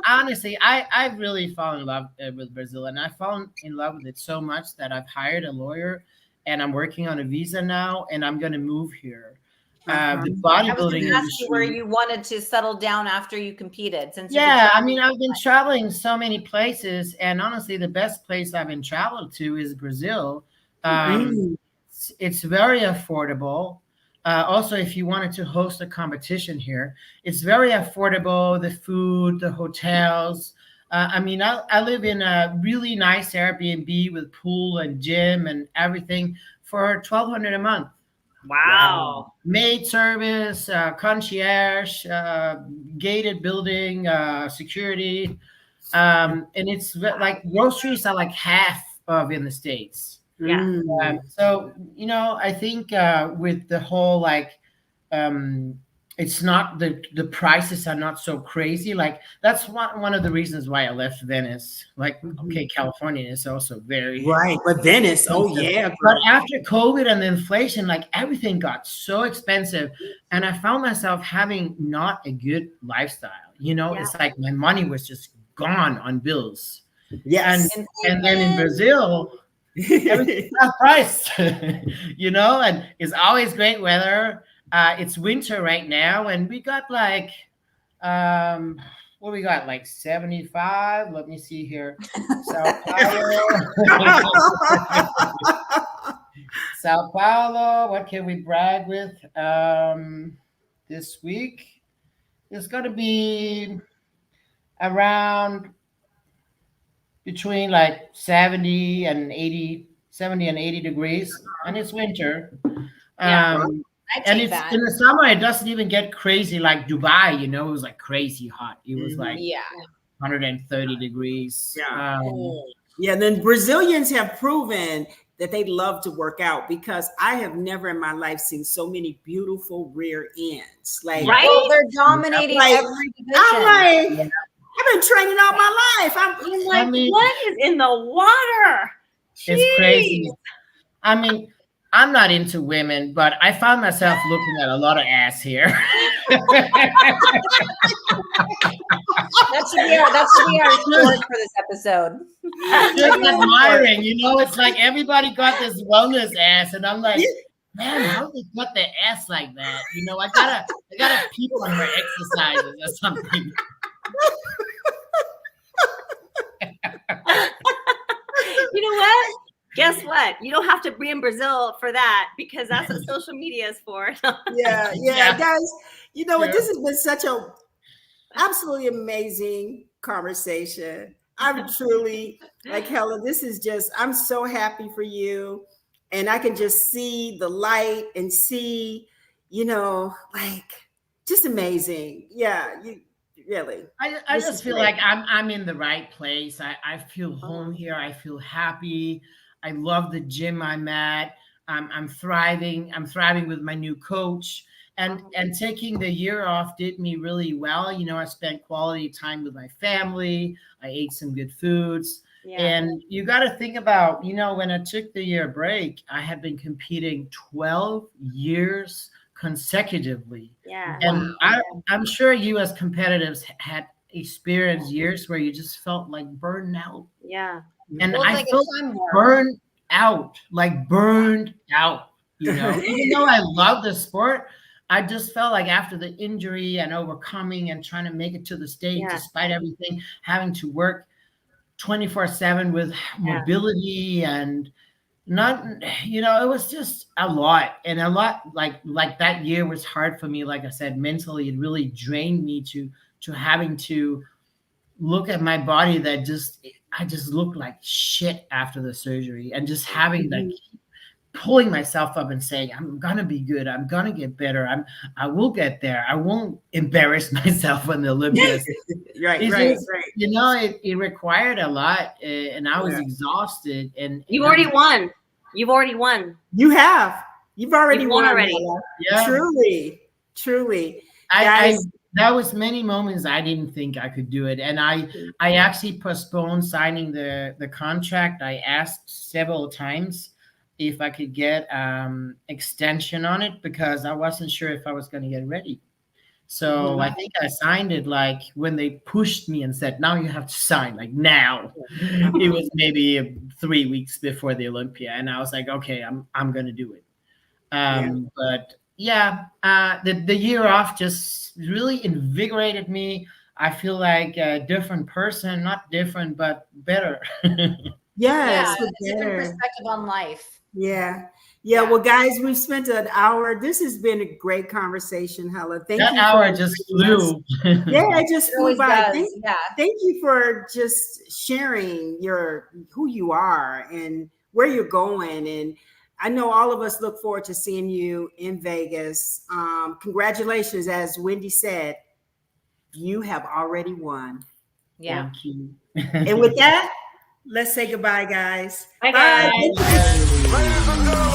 honestly, I really fall in love with Brazil, and I fallen in love with it so much that I've hired a lawyer, and I'm working on a visa now, and I'm going to move here. The bodybuilding industry. Where you wanted to settle down after you competed, since I mean, I've been traveling so many places, and honestly, the best place I've been traveled to is Brazil. It's very affordable. Also, if you wanted to host a competition here, it's very affordable. The food, the hotels. I mean, I live in a really nice Airbnb with pool and gym and everything for $1,200 a month. Wow. Maid service, concierge, gated building, security. And it's like groceries are like half of in the States. Yeah. So, I think with the whole it's not the prices are not so crazy. Like that's one of the reasons why I left Venice. Like, okay, California is also very right, but Venice, expensive. oh yeah. But after COVID and the inflation, like everything got so expensive, and I found myself having not a good lifestyle. It's like my money was just gone on bills. Yes, and then in Brazil, everything's half price, and it's always great weather. It's winter right now, and we got like, what we got, like 75. Let me see here. Sao Paulo. What can we brag with? This week it's going to be around between like 70 and 80 degrees, and it's winter. And it's in the summer, it doesn't even get crazy like Dubai, it was like crazy hot. It was like 130 degrees. And then Brazilians have proven that they love to work out, because I have never in my life seen so many beautiful rear ends. Like, they're dominating every division. I'm like, I've been training all my life. I'm like, what is in the water? Jeez. It's crazy. I mean, I'm not into women, but I found myself looking at a lot of ass here. That should be our report for this episode. Just admiring, it's like everybody got this wellness ass, and I'm like, man, how they got their ass like that? I gotta peep on her exercises or something. You know what? Guess what? You don't have to be in Brazil for that, because that's what social media is for. Yeah, guys. What? This has been such a absolutely amazing conversation. I'm truly like, Helle, this is just, I'm so happy for you. And I can just see the light and see, like, just amazing. Yeah, you really. I just feel like I'm in the right place. I feel home here. I feel happy. I love the gym I'm at. I'm thriving. I'm thriving with my new coach. And taking the year off did me really well. I spent quality time with my family. I ate some good foods. Yeah. And you got to think about, when I took the year break, I had been competing 12 years consecutively. Yeah. And I'm sure you as competitors had experienced years where you just felt like burned out. Yeah. And I felt burned out, even though I love the sport, I just felt like after the injury and overcoming and trying to make it to the stage, despite everything, having to work 24/7 with mobility and not, it was just a lot like that year was hard for me. Like I said, mentally, it really drained me to having to look at my body that I just looked like shit after the surgery, and just having like pulling myself up and saying, I'm gonna be good. I'm gonna get better. I will get there. I won't embarrass myself on the Olympia. right. It required a lot, and I was exhausted. And you've already won. You've already won. You have. You've already won already. Yeah. Truly. That was many moments I didn't think I could do it. And I actually postponed signing the contract. I asked several times if I could get extension on it because I wasn't sure if I was going to get ready. So I think I signed it like when they pushed me and said, now you have to sign, like now. It was maybe 3 weeks before the Olympia. And I was like, okay, I'm going to do it. But the year off just really invigorated me. I feel like a different person, not different, but better. Yes. A different perspective on life. Yeah. Well, guys, we've spent an hour. This has been a great conversation, Helle. Thank you. That hour just flew. Yeah, it just flew by. Thank you for just sharing who you are and where you're going. And I know all of us look forward to seeing you in Vegas. Congratulations, as Wendy said, you have already won. Yeah. Thank you. And with that, let's say goodbye, guys. Bye, guys. Bye.